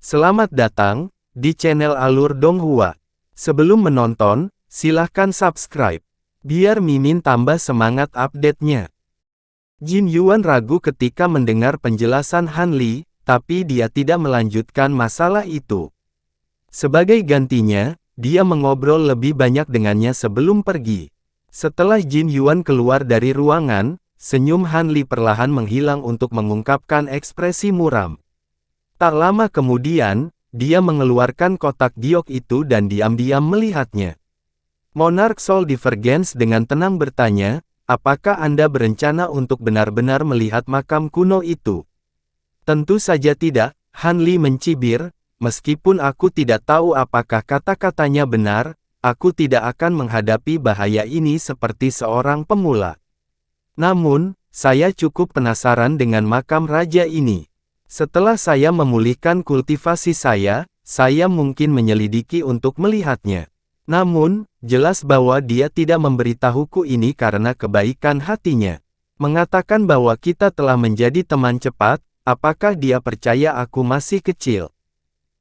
Selamat datang di channel Alur Donghua. Sebelum menonton, silahkan subscribe, biar Mimin tambah semangat update-nya. Jin Yuan ragu ketika mendengar penjelasan Han Li, tapi dia tidak melanjutkan masalah itu. Sebagai gantinya, dia mengobrol lebih banyak dengannya sebelum pergi. Setelah Jin Yuan keluar dari ruangan, senyum Han Li perlahan menghilang untuk mengungkapkan ekspresi muram. Tak lama kemudian, dia mengeluarkan kotak giok itu dan diam-diam melihatnya. Monarch Soul Divergence dengan tenang bertanya, apakah Anda berencana untuk benar-benar melihat makam kuno itu? Tentu saja tidak, Han Li mencibir, meskipun aku tidak tahu apakah kata-katanya benar, aku tidak akan menghadapi bahaya ini seperti seorang pemula. Namun, saya cukup penasaran dengan makam raja ini. Setelah saya memulihkan kultivasi saya mungkin menyelidiki untuk melihatnya. Namun, jelas bahwa dia tidak memberitahuku ini karena kebaikan hatinya. Mengatakan bahwa kita telah menjadi teman cepat, apakah dia percaya aku masih kecil?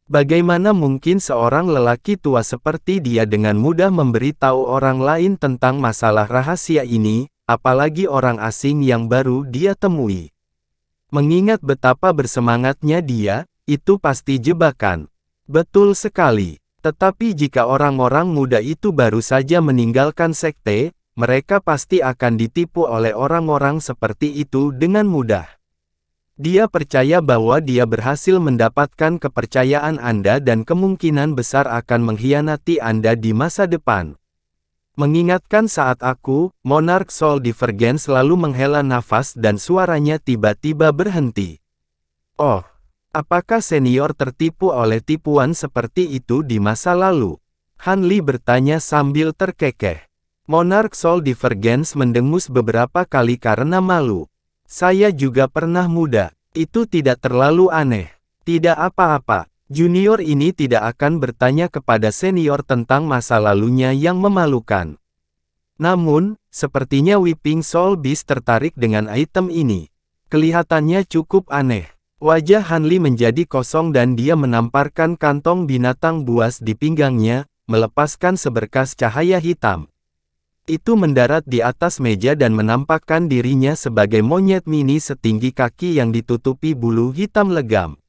Bagaimana mungkin seorang lelaki tua seperti dia dengan mudah memberitahu orang lain tentang masalah rahasia ini, apalagi orang asing yang baru dia temui? Mengingat betapa bersemangatnya dia, itu pasti jebakan. Betul sekali. Tetapi jika orang-orang muda itu baru saja meninggalkan sekte, mereka pasti akan ditipu oleh orang-orang seperti itu dengan mudah. Dia percaya bahwa dia berhasil mendapatkan kepercayaan Anda dan kemungkinan besar akan mengkhianati Anda di masa depan. Mengingatkan saat aku, Monarch Soul Divergence lalu menghela nafas dan suaranya tiba-tiba berhenti. Oh, apakah senior tertipu oleh tipuan seperti itu di masa lalu? Han Li bertanya sambil terkekeh. Monarch Soul Divergence mendengus beberapa kali karena malu. Saya juga pernah muda, itu tidak terlalu aneh. Tidak apa-apa. Junior ini tidak akan bertanya kepada senior tentang masa lalunya yang memalukan. Namun, sepertinya Weeping Soul Beast tertarik dengan item ini. Kelihatannya cukup aneh. Wajah Han Li menjadi kosong dan dia menamparkan kantong binatang buas di pinggangnya, melepaskan seberkas cahaya hitam. Itu mendarat di atas meja dan menampakkan dirinya sebagai monyet mini setinggi kaki yang ditutupi bulu hitam legam.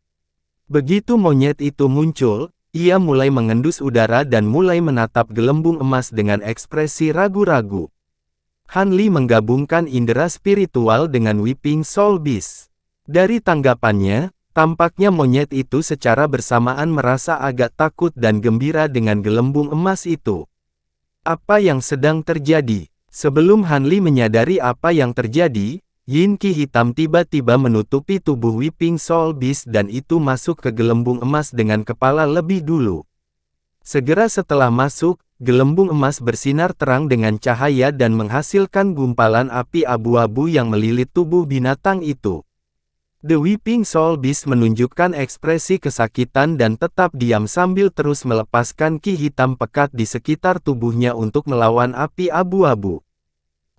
Begitu monyet itu muncul, ia mulai mengendus udara dan mulai menatap gelembung emas dengan ekspresi ragu-ragu. Han Li menggabungkan indera spiritual dengan Weeping Soul Beast. Dari tanggapannya, tampaknya monyet itu secara bersamaan merasa agak takut dan gembira dengan gelembung emas itu. Apa yang sedang terjadi? Sebelum Han Li menyadari apa yang terjadi, Yin Qi hitam tiba-tiba menutupi tubuh Weeping Soul Beast dan itu masuk ke gelembung emas dengan kepala lebih dulu. Segera setelah masuk, gelembung emas bersinar terang dengan cahaya dan menghasilkan gumpalan api abu-abu yang melilit tubuh binatang itu. The Weeping Soul Beast menunjukkan ekspresi kesakitan dan tetap diam sambil terus melepaskan Qi hitam pekat di sekitar tubuhnya untuk melawan api abu-abu.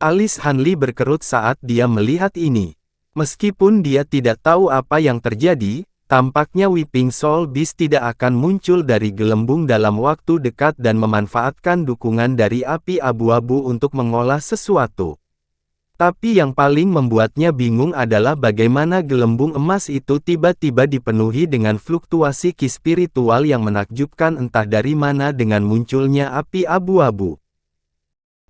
Alis Han Li berkerut saat dia melihat ini. Meskipun dia tidak tahu apa yang terjadi, tampaknya Weeping Soul Beast tidak akan muncul dari gelembung dalam waktu dekat dan memanfaatkan dukungan dari api abu-abu untuk mengolah sesuatu. Tapi yang paling membuatnya bingung adalah bagaimana gelembung emas itu tiba-tiba dipenuhi dengan fluktuasi Qi spiritual yang menakjubkan entah dari mana dengan munculnya api abu-abu.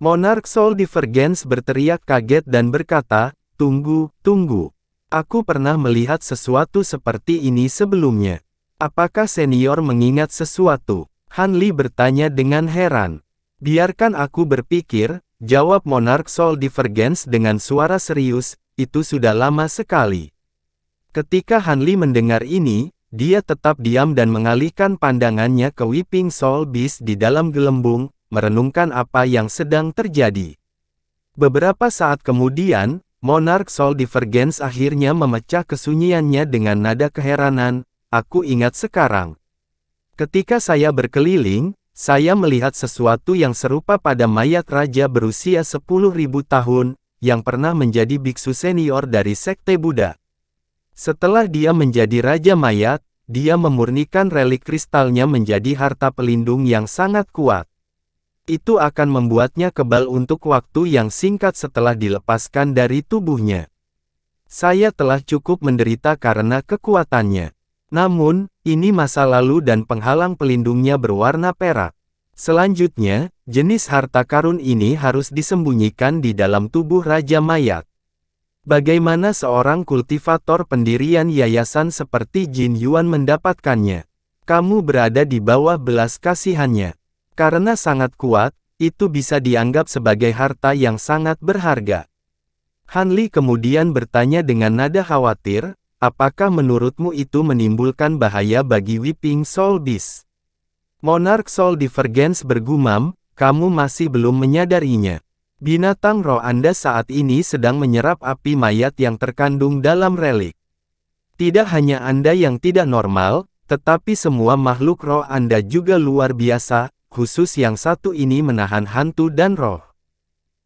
Monarch Soul Divergence berteriak kaget dan berkata, "Tunggu, tunggu. Aku pernah melihat sesuatu seperti ini sebelumnya. Apakah senior mengingat sesuatu?" Han Li bertanya dengan heran. "Biarkan aku berpikir," jawab Monarch Soul Divergence dengan suara serius, "itu sudah lama sekali." Ketika Han Li mendengar ini, dia tetap diam dan mengalihkan pandangannya ke Weeping Soul Beast di dalam gelembung, merenungkan apa yang sedang terjadi. Beberapa saat kemudian, Monarch Soul Divergence akhirnya memecah kesunyiannya dengan nada keheranan, "Aku ingat sekarang. Ketika saya berkeliling, saya melihat sesuatu yang serupa pada mayat raja berusia 10.000 tahun, yang pernah menjadi biksu senior dari sekte Buddha. Setelah dia menjadi raja mayat, dia memurnikan relik kristalnya menjadi harta pelindung yang sangat kuat. Itu akan membuatnya kebal untuk waktu yang singkat setelah dilepaskan dari tubuhnya. Saya telah cukup menderita karena kekuatannya. Namun, ini masa lalu dan penghalang pelindungnya berwarna perak. Selanjutnya, jenis harta karun ini harus disembunyikan di dalam tubuh Raja Mayat. Bagaimana seorang kultivator pendirian yayasan seperti Jin Yuan mendapatkannya? Kamu berada di bawah belas kasihannya. Karena sangat kuat, itu bisa dianggap sebagai harta yang sangat berharga. Han Li kemudian bertanya dengan nada khawatir, apakah menurutmu itu menimbulkan bahaya bagi Weeping Soul Beast? Monarch Soul Divergence bergumam, kamu masih belum menyadarinya. Binatang roh Anda saat ini sedang menyerap api mayat yang terkandung dalam relik. Tidak hanya Anda yang tidak normal, tetapi semua makhluk roh Anda juga luar biasa, khusus yang satu ini menahan hantu dan roh.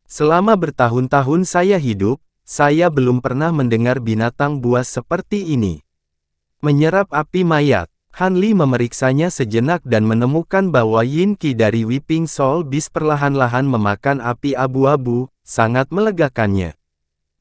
Selama bertahun-tahun saya hidup, saya belum pernah mendengar binatang buas seperti ini. Menyerap api mayat. Han Li memeriksanya sejenak dan menemukan bahwa Yin Qi dari Weeping Soul Beast perlahan-lahan memakan api abu-abu, sangat melegakannya.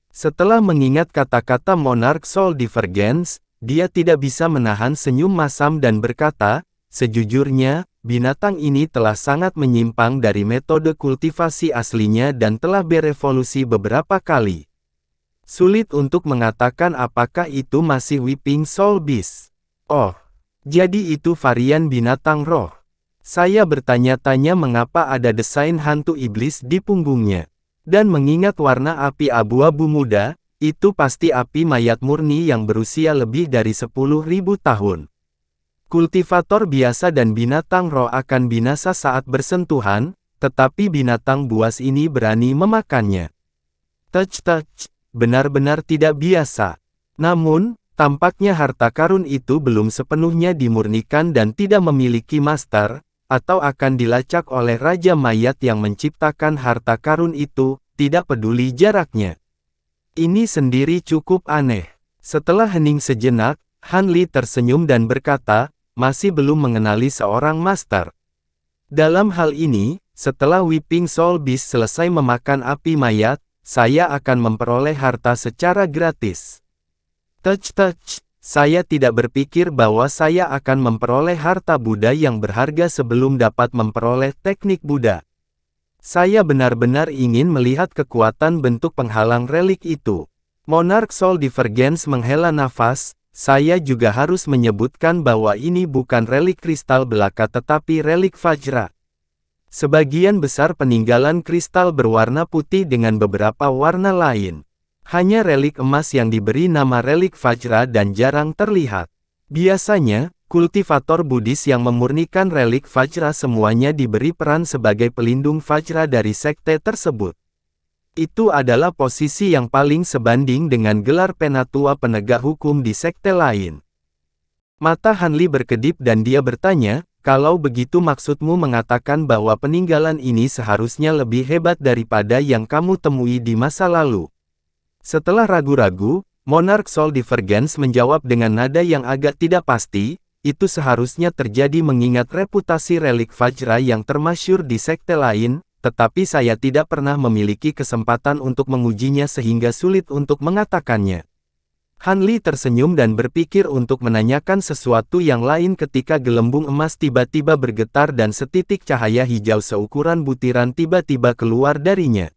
Setelah mengingat kata-kata Monarch Soul Divergence, dia tidak bisa menahan senyum masam dan berkata, sejujurnya, binatang ini telah sangat menyimpang dari metode kultivasi aslinya dan telah berevolusi beberapa kali. Sulit untuk mengatakan apakah itu masih Weeping Soul Beast. Oh. Jadi itu varian binatang roh. Saya bertanya-tanya mengapa ada desain hantu iblis di punggungnya. Dan mengingat warna api abu-abu muda, itu pasti api mayat murni yang berusia lebih dari 10.000 tahun. Kultivator biasa dan binatang roh akan binasa saat bersentuhan, tetapi binatang buas ini berani memakannya. Touch, benar-benar tidak biasa. Namun, tampaknya harta karun itu belum sepenuhnya dimurnikan dan tidak memiliki master, atau akan dilacak oleh Raja Mayat yang menciptakan harta karun itu, tidak peduli jaraknya. Ini sendiri cukup aneh. Setelah hening sejenak, Han Li tersenyum dan berkata, masih belum mengenali seorang master. Dalam hal ini, setelah Weeping Soul Beast selesai memakan api mayat, saya akan memperoleh harta secara gratis. Touch, saya tidak berpikir bahwa saya akan memperoleh harta Buddha yang berharga sebelum dapat memperoleh teknik Buddha. Saya benar-benar ingin melihat kekuatan bentuk penghalang relik itu. Monarch Soul Divergence menghela nafas, saya juga harus menyebutkan bahwa ini bukan relik kristal belaka tetapi relik Vajra. Sebagian besar peninggalan kristal berwarna putih dengan beberapa warna lain. Hanya relik emas yang diberi nama relik Vajra dan jarang terlihat. Biasanya, kultivator Buddhis yang memurnikan relik Vajra semuanya diberi peran sebagai pelindung Vajra dari sekte tersebut. Itu adalah posisi yang paling sebanding dengan gelar penatua penegak hukum di sekte lain. Mata Han Li berkedip dan dia bertanya, kalau begitu maksudmu mengatakan bahwa peninggalan ini seharusnya lebih hebat daripada yang kamu temui di masa lalu. Setelah ragu-ragu, Monarch Soul Divergence menjawab dengan nada yang agak tidak pasti, itu seharusnya terjadi mengingat reputasi relik Vajra yang termasyhur di sekte lain, tetapi saya tidak pernah memiliki kesempatan untuk mengujinya sehingga sulit untuk mengatakannya. Han Li tersenyum dan berpikir untuk menanyakan sesuatu yang lain ketika gelembung emas tiba-tiba bergetar dan setitik cahaya hijau seukuran butiran tiba-tiba keluar darinya.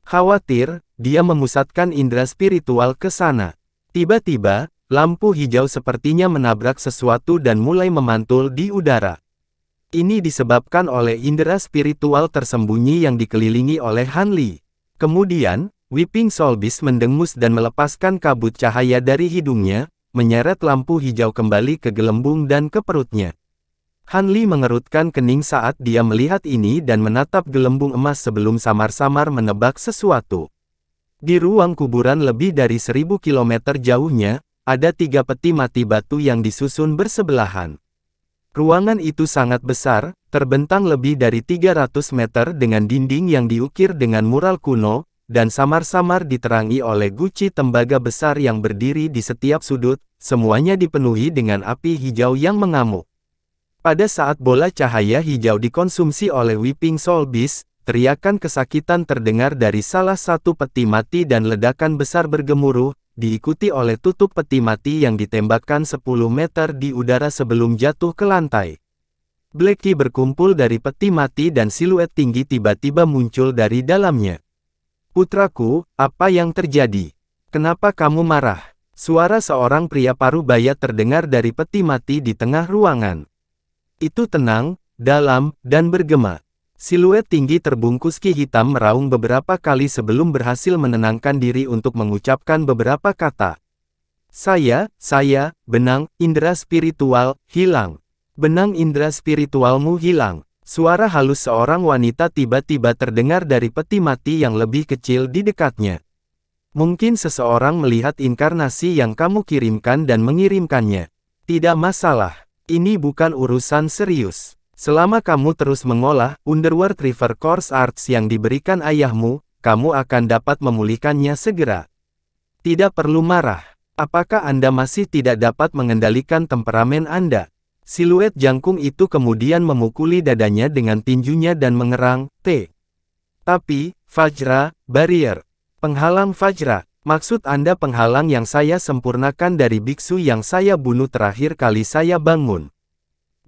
Khawatir, dia memusatkan indera spiritual ke sana. Tiba-tiba, lampu hijau sepertinya menabrak sesuatu dan mulai memantul di udara. Ini disebabkan oleh indera spiritual tersembunyi yang dikelilingi oleh Han Li. Kemudian, Weeping Soul Beast mendengus dan melepaskan kabut cahaya dari hidungnya, menyeret lampu hijau kembali ke gelembung dan ke perutnya. Han Li mengerutkan kening saat dia melihat ini dan menatap gelembung emas sebelum samar-samar menebak sesuatu. Di ruang kuburan lebih dari 1000 km jauhnya, ada 3 peti mati batu yang disusun bersebelahan. Ruangan itu sangat besar, terbentang lebih dari 300 meter dengan dinding yang diukir dengan mural kuno, dan samar-samar diterangi oleh guci tembaga besar yang berdiri di setiap sudut, semuanya dipenuhi dengan api hijau yang mengamuk. Pada saat bola cahaya hijau dikonsumsi oleh Weeping Soul Beast, teriakan kesakitan terdengar dari salah satu peti mati dan ledakan besar bergemuruh, diikuti oleh tutup peti mati yang ditembakkan 10 meter di udara sebelum jatuh ke lantai. Blackie berkumpul dari peti mati dan siluet tinggi tiba-tiba muncul dari dalamnya. "Putraku, apa yang terjadi? Kenapa kamu marah?" Suara seorang pria parubaya terdengar dari peti mati di tengah ruangan. Itu tenang, dalam, dan bergema. Siluet tinggi terbungkus ki hitam meraung beberapa kali sebelum berhasil menenangkan diri untuk mengucapkan beberapa kata. Saya, benang, indera spiritual, hilang. Benang indera spiritualmu hilang." Suara halus seorang wanita tiba-tiba terdengar dari peti mati yang lebih kecil di dekatnya. "Mungkin seseorang melihat inkarnasi yang kamu kirimkan dan mengirimkannya. Tidak masalah. Ini bukan urusan serius. Selama kamu terus mengolah Underworld River Course Arts yang diberikan ayahmu, kamu akan dapat memulihkannya segera. Tidak perlu marah. Apakah Anda masih tidak dapat mengendalikan temperamen Anda?" Siluet jangkung itu kemudian memukuli dadanya dengan tinjunya dan mengerang, "Tapi, Vajra, barrier. Penghalang Vajra. Maksud Anda penghalang yang saya sempurnakan dari biksu yang saya bunuh terakhir kali saya bangun.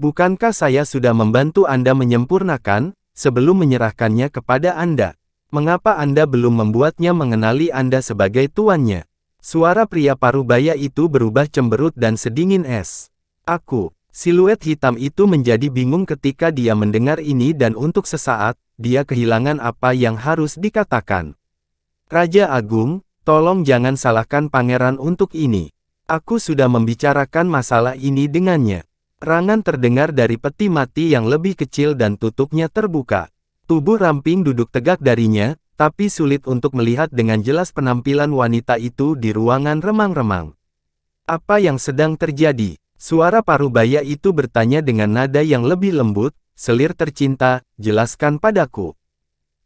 Bukankah saya sudah membantu Anda menyempurnakan, sebelum menyerahkannya kepada Anda? Mengapa Anda belum membuatnya mengenali Anda sebagai tuannya?" Suara pria parubaya itu berubah cemberut dan sedingin es. "Aku." Siluet hitam itu menjadi bingung ketika dia mendengar ini dan untuk sesaat, dia kehilangan apa yang harus dikatakan. "Raja Agung, tolong jangan salahkan pangeran untuk ini. Aku sudah membicarakan masalah ini dengannya." Rangan terdengar dari peti mati yang lebih kecil dan tutupnya terbuka. Tubuh ramping duduk tegak darinya, tapi sulit untuk melihat dengan jelas penampilan wanita itu di ruangan remang-remang. "Apa yang sedang terjadi?" Suara parubaya itu bertanya dengan nada yang lebih lembut, "Selir tercinta, jelaskan padaku.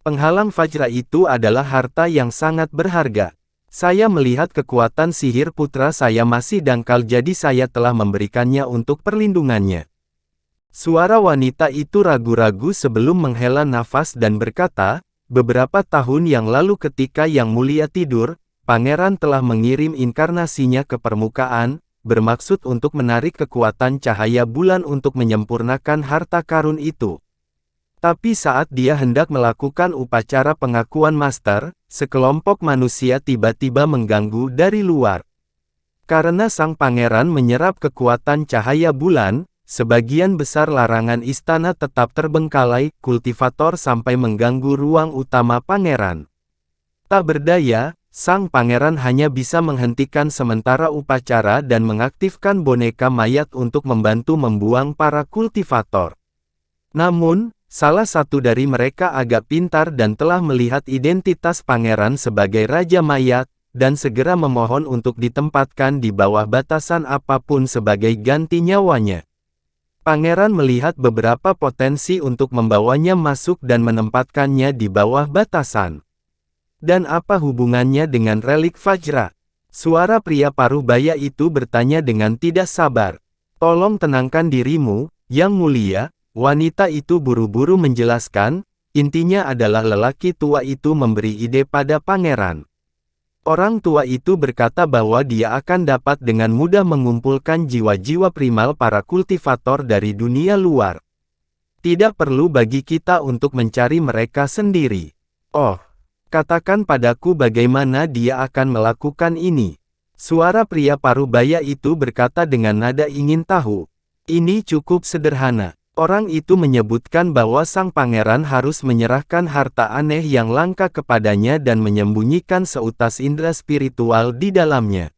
Penghalang Vajra itu adalah harta yang sangat berharga. Saya melihat kekuatan sihir putra saya masih dangkal jadi saya telah memberikannya untuk perlindungannya." Suara wanita itu ragu-ragu sebelum menghela nafas dan berkata, "Beberapa tahun yang lalu ketika Yang Mulia tidur, pangeran telah mengirim inkarnasinya ke permukaan, bermaksud untuk menarik kekuatan cahaya bulan untuk menyempurnakan harta karun itu. Tapi saat dia hendak melakukan upacara pengakuan master, sekelompok manusia tiba-tiba mengganggu dari luar. Karena sang pangeran menyerap kekuatan cahaya bulan, sebagian besar larangan istana tetap terbengkalai, kultivator sampai mengganggu ruang utama pangeran. Tak berdaya, sang pangeran hanya bisa menghentikan sementara upacara dan mengaktifkan boneka mayat untuk membantu membuang para kultivator. Namun, salah satu dari mereka agak pintar dan telah melihat identitas pangeran sebagai Raja Mayat, dan segera memohon untuk ditempatkan di bawah batasan apapun sebagai ganti nyawanya. Pangeran melihat beberapa potensi untuk membawanya masuk dan menempatkannya di bawah batasan. Dan apa hubungannya dengan relik Vajra? Suara pria parubaya itu bertanya dengan tidak sabar. "Tolong tenangkan dirimu, Yang Mulia." Wanita itu buru-buru menjelaskan, intinya adalah lelaki tua itu memberi ide pada pangeran. Orang tua itu berkata bahwa dia akan dapat dengan mudah mengumpulkan jiwa-jiwa primal para kultivator dari dunia luar. Tidak perlu bagi kita untuk mencari mereka sendiri. "Oh, katakan padaku bagaimana dia akan melakukan ini." Suara pria parubaya itu berkata dengan nada ingin tahu. "Ini cukup sederhana." Orang itu menyebutkan bahwa sang pangeran harus menyerahkan harta aneh yang langka kepadanya dan menyembunyikan seutas indera spiritual di dalamnya.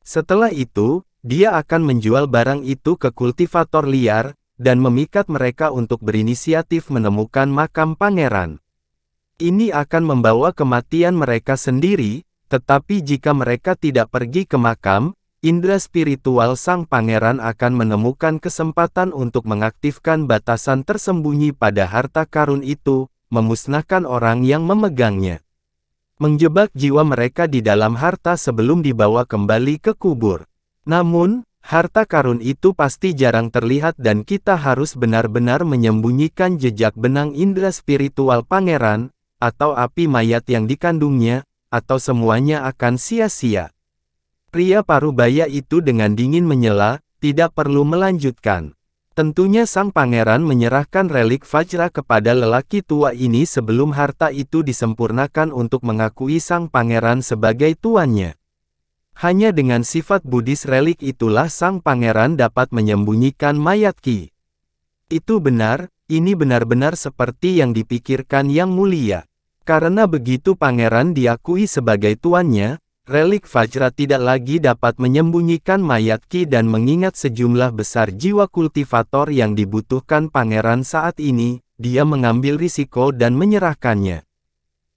Setelah itu, dia akan menjual barang itu ke kultivator liar, dan memikat mereka untuk berinisiatif menemukan makam pangeran. Ini akan membawa kematian mereka sendiri, tetapi jika mereka tidak pergi ke makam, indera spiritual sang pangeran akan menemukan kesempatan untuk mengaktifkan batasan tersembunyi pada harta karun itu, memusnahkan orang yang memegangnya. menjebak jiwa mereka di dalam harta sebelum dibawa kembali ke kubur. Namun, harta karun itu pasti jarang terlihat dan kita harus benar-benar menyembunyikan jejak benang indera spiritual pangeran, atau api mayat yang dikandungnya, atau semuanya akan sia-sia. Pria parubaya itu dengan dingin menyela, tidak perlu melanjutkan. Tentunya sang pangeran menyerahkan relik Vajra kepada lelaki tua ini sebelum harta itu disempurnakan untuk mengakui sang pangeran sebagai tuannya. Hanya dengan sifat Buddhis relik itulah sang pangeran dapat menyembunyikan mayat Ki. Itu benar, ini benar-benar seperti yang dipikirkan Yang Mulia. Karena begitu pangeran diakui sebagai tuannya, relik Vajra tidak lagi dapat menyembunyikan mayat Ki dan mengingat sejumlah besar jiwa kultivator yang dibutuhkan pangeran saat ini, dia mengambil risiko dan menyerahkannya.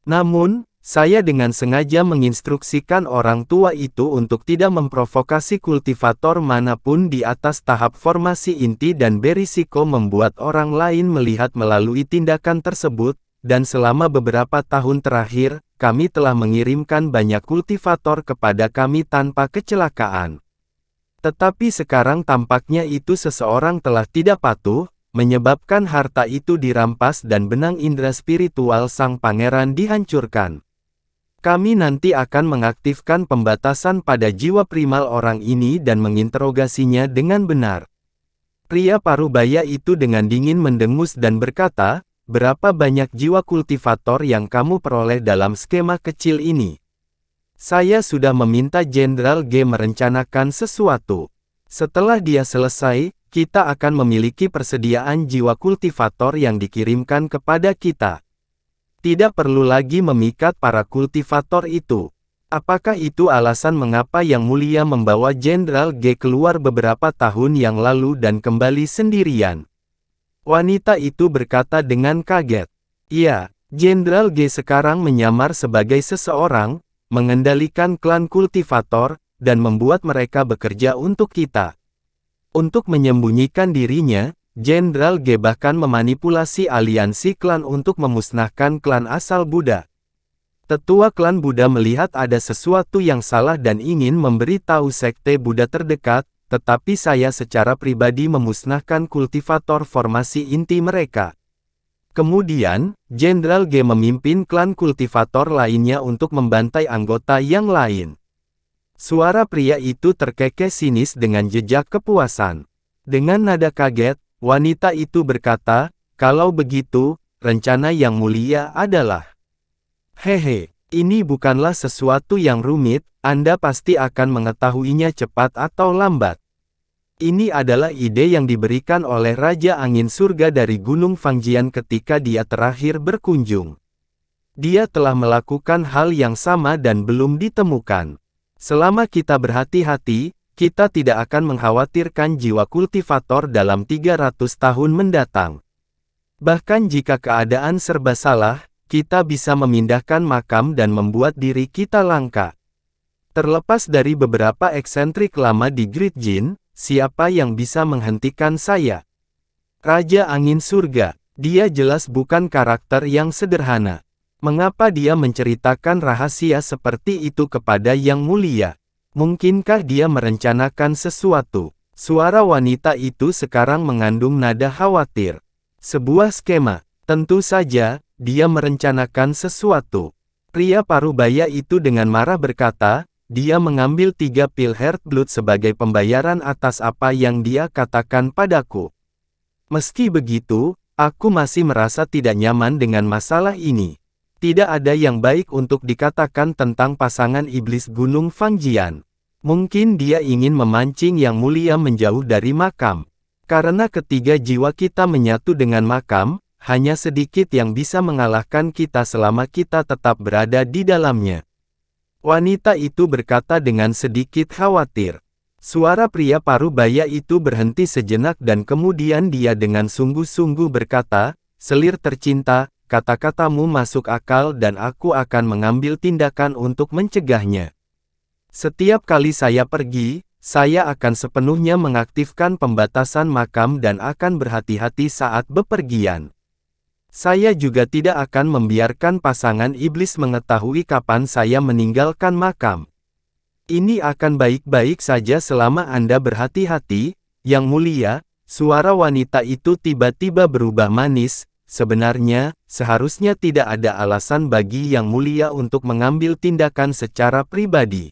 Namun, saya dengan sengaja menginstruksikan orang tua itu untuk tidak memprovokasi kultivator manapun di atas tahap formasi inti dan berisiko membuat orang lain melihat melalui tindakan tersebut, dan selama beberapa tahun terakhir, kami telah mengirimkan banyak kultivator kepada kami tanpa kecelakaan. Tetapi sekarang tampaknya itu seseorang telah tidak patuh, menyebabkan harta itu dirampas dan benang indera spiritual sang pangeran dihancurkan. Kami nanti akan mengaktifkan pembatasan pada jiwa primal orang ini dan menginterogasinya dengan benar. Pria parubaya itu dengan dingin mendengus dan berkata, "Berapa banyak jiwa kultivator yang kamu peroleh dalam skema kecil ini?" Saya sudah meminta Jenderal G merencanakan sesuatu. Setelah dia selesai, kita akan memiliki persediaan jiwa kultivator yang dikirimkan kepada kita. Tidak perlu lagi memikat para kultivator itu. Apakah itu alasan mengapa Yang Mulia membawa Jenderal G keluar beberapa tahun yang lalu dan kembali sendirian? Wanita itu berkata dengan kaget. Iya, Jenderal G sekarang menyamar sebagai seseorang, mengendalikan klan kultivator, dan membuat mereka bekerja untuk kita. Untuk menyembunyikan dirinya, Jenderal G bahkan memanipulasi aliansi klan untuk memusnahkan klan asal Buddha. Tetua klan Buddha melihat ada sesuatu yang salah dan ingin memberi tahu sekte Buddha terdekat, tetapi saya secara pribadi memusnahkan kultivator formasi inti mereka. Kemudian, Jenderal G memimpin klan kultivator lainnya untuk membantai anggota yang lain. Suara pria itu terkekeh sinis dengan jejak kepuasan. Dengan nada kaget, wanita itu berkata, "Kalau begitu, rencana Yang Mulia adalah..." Hehe, ini bukanlah sesuatu yang rumit, Anda pasti akan mengetahuinya cepat atau lambat. Ini adalah ide yang diberikan oleh Raja Angin Surga dari Gunung Fangjian ketika dia terakhir berkunjung. Dia telah melakukan hal yang sama dan belum ditemukan. Selama kita berhati-hati, kita tidak akan mengkhawatirkan jiwa kultivator dalam 300 tahun mendatang. Bahkan jika keadaan serba salah, kita bisa memindahkan makam dan membuat diri kita langka. Terlepas dari beberapa eksentrik lama di Great Jin, siapa yang bisa menghentikan saya? Raja Angin Surga, dia jelas bukan karakter yang sederhana. Mengapa dia menceritakan rahasia seperti itu kepada Yang Mulia? Mungkinkah dia merencanakan sesuatu? Suara wanita itu sekarang mengandung nada khawatir. Sebuah skema. Tentu saja, dia merencanakan sesuatu. Pria parubaya itu dengan marah berkata, dia mengambil 3 pil Heartblood sebagai pembayaran atas apa yang dia katakan padaku. Meski begitu, aku masih merasa tidak nyaman dengan masalah ini. Tidak ada yang baik untuk dikatakan tentang pasangan iblis Gunung Fangjian. Mungkin dia ingin memancing Yang Mulia menjauh dari makam. Karena ketiga jiwa kita menyatu dengan makam, hanya sedikit yang bisa mengalahkan kita selama kita tetap berada di dalamnya. Wanita itu berkata dengan sedikit khawatir. Suara pria parubaya itu berhenti sejenak dan kemudian dia dengan sungguh-sungguh berkata, "Selir tercinta, kata-katamu masuk akal dan aku akan mengambil tindakan untuk mencegahnya. Setiap kali saya pergi, saya akan sepenuhnya mengaktifkan pembatasan makam dan akan berhati-hati saat bepergian." Saya juga tidak akan membiarkan pasangan iblis mengetahui kapan saya meninggalkan makam. Ini akan baik-baik saja selama Anda berhati-hati, Yang Mulia." Suara wanita itu tiba-tiba berubah manis. Sebenarnya, seharusnya tidak ada alasan bagi Yang Mulia untuk mengambil tindakan secara pribadi.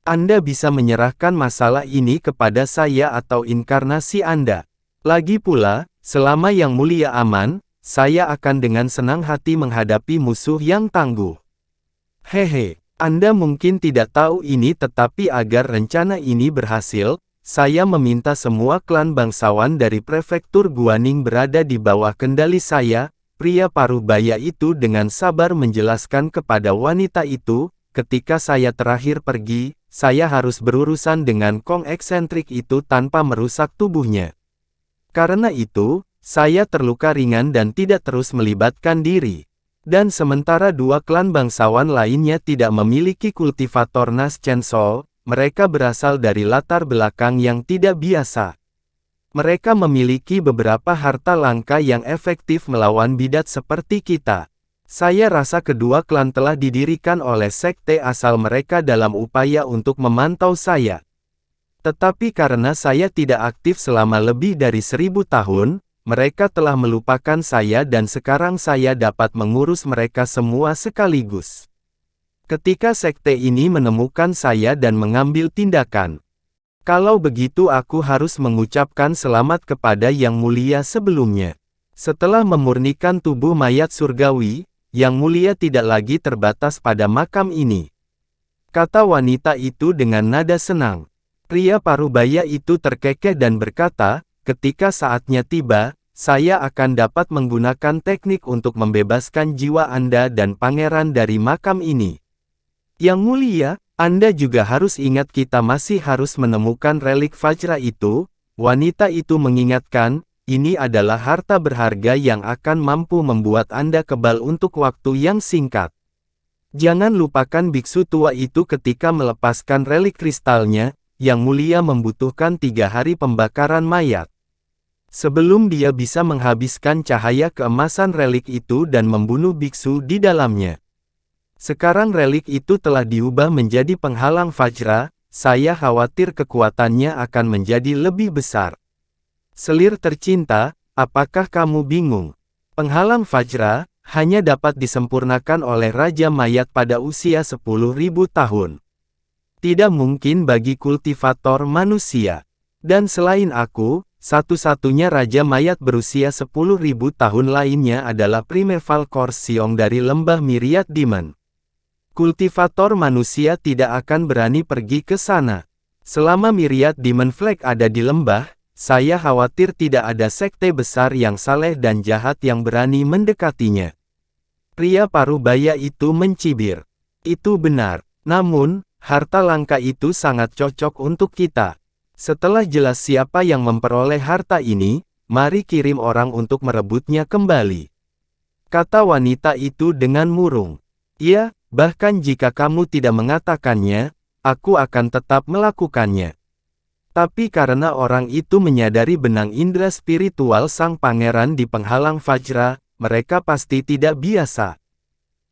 Anda bisa menyerahkan masalah ini kepada saya atau inkarnasi Anda. Lagi pula, selama Yang Mulia aman, saya akan dengan senang hati menghadapi musuh yang tangguh. Hehe, Anda mungkin tidak tahu ini, tetapi agar rencana ini berhasil, saya meminta semua klan bangsawan dari prefektur Guaning berada di bawah kendali saya." Pria parubaya itu dengan sabar menjelaskan kepada wanita itu, "Ketika saya terakhir pergi, saya harus berurusan dengan Kong eksentrik itu tanpa merusak tubuhnya. Karena itu, saya terluka ringan dan tidak terus melibatkan diri. Dan sementara dua klan bangsawan lainnya tidak memiliki kultivator Nas Chainsaw, mereka berasal dari latar belakang yang tidak biasa. Mereka memiliki beberapa harta langka yang efektif melawan bidat seperti kita. Saya rasa kedua klan telah didirikan oleh sekte asal mereka dalam upaya untuk memantau saya. Tetapi karena saya tidak aktif selama lebih dari 1000 tahun, mereka telah melupakan saya dan sekarang saya dapat mengurus mereka semua sekaligus. Ketika sekte ini menemukan saya dan mengambil tindakan. Kalau begitu aku harus mengucapkan selamat kepada Yang Mulia sebelumnya. Setelah memurnikan tubuh mayat surgawi, Yang Mulia tidak lagi terbatas pada makam ini," kata wanita itu dengan nada senang. Pria parubaya itu terkekeh dan berkata, "Ketika saatnya tiba, saya akan dapat menggunakan teknik untuk membebaskan jiwa Anda dan pangeran dari makam ini." "Yang Mulia, Anda juga harus ingat kita masih harus menemukan relik Vajra itu," wanita itu mengingatkan. "Ini adalah harta berharga yang akan mampu membuat Anda kebal untuk waktu yang singkat. Jangan lupakan biksu tua itu ketika melepaskan relik kristalnya. Yang Mulia membutuhkan 3 hari pembakaran mayat sebelum dia bisa menghabiskan cahaya keemasan relik itu dan membunuh biksu di dalamnya. Sekarang relik itu telah diubah menjadi penghalang Vajra, saya khawatir kekuatannya akan menjadi lebih besar." "Selir tercinta, apakah kamu bingung? Penghalang Vajra hanya dapat disempurnakan oleh Raja Mayat pada usia 10.000 tahun. Tidak mungkin bagi kultivator manusia. Dan selain aku, satu-satunya Raja Mayat berusia 10.000 tahun lainnya adalah Primeval Korsiong dari lembah Myriad Demon. Kultivator manusia tidak akan berani pergi ke sana. Selama Myriad Demon Flag ada di lembah, saya khawatir tidak ada sekte besar yang saleh dan jahat yang berani mendekatinya." Pria parubaya itu mencibir. "Itu benar. Namun, harta langka itu sangat cocok untuk kita. Setelah jelas siapa yang memperoleh harta ini, mari kirim orang untuk merebutnya kembali," kata wanita itu dengan murung. "Ya, bahkan jika kamu tidak mengatakannya, aku akan tetap melakukannya." Tapi karena orang itu menyadari benang indera spiritual sang pangeran di penghalang Vajra, mereka pasti tidak biasa.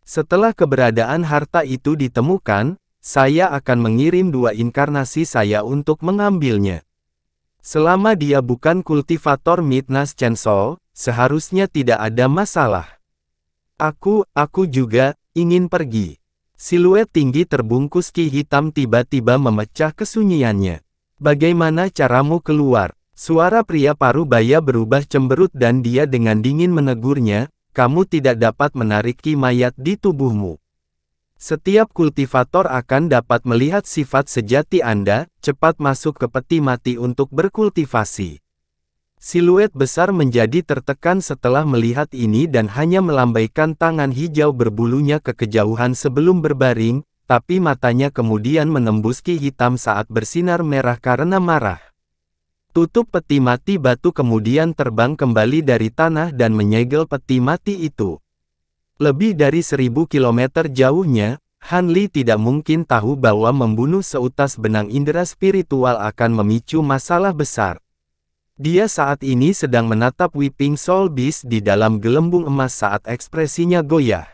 Setelah keberadaan harta itu ditemukan, saya akan mengirim 2 inkarnasi saya untuk mengambilnya. Selama dia bukan kultivator Midnas Chainsaw, seharusnya tidak ada masalah. Aku juga ingin pergi." Siluet tinggi terbungkus ki hitam tiba-tiba memecah kesunyiannya. "Bagaimana caramu keluar?" Suara pria parubaya berubah cemberut dan dia dengan dingin menegurnya, "Kamu tidak dapat menarik ki mayat di tubuhmu. Setiap kultivator akan dapat melihat sifat sejati Anda, cepat masuk ke peti mati untuk berkultivasi." Siluet besar menjadi tertekan setelah melihat ini dan hanya melambaikan tangan hijau berbulunya ke kejauhan sebelum berbaring, tapi matanya kemudian menembus ki hitam saat bersinar merah karena marah. Tutup peti mati batu kemudian terbang kembali dari tanah dan menyegel peti mati itu. Lebih dari 1000 kilometer jauhnya, Han Li tidak mungkin tahu bahwa membunuh seutas benang indera spiritual akan memicu masalah besar. Dia saat ini sedang menatap Weeping Soul Beast di dalam gelembung emas saat ekspresinya goyah.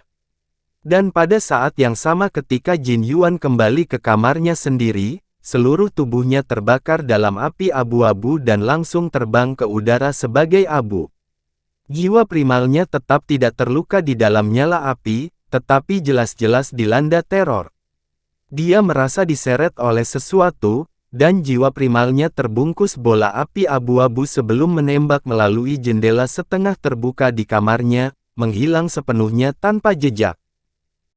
Dan pada saat yang sama ketika Jin Yuan kembali ke kamarnya sendiri, seluruh tubuhnya terbakar dalam api abu-abu dan langsung terbang ke udara sebagai abu. Jiwa primalnya tetap tidak terluka di dalam nyala api, tetapi jelas-jelas dilanda teror. Dia merasa diseret oleh sesuatu, dan jiwa primalnya terbungkus bola api abu-abu sebelum menembak melalui jendela setengah terbuka di kamarnya, menghilang sepenuhnya tanpa jejak.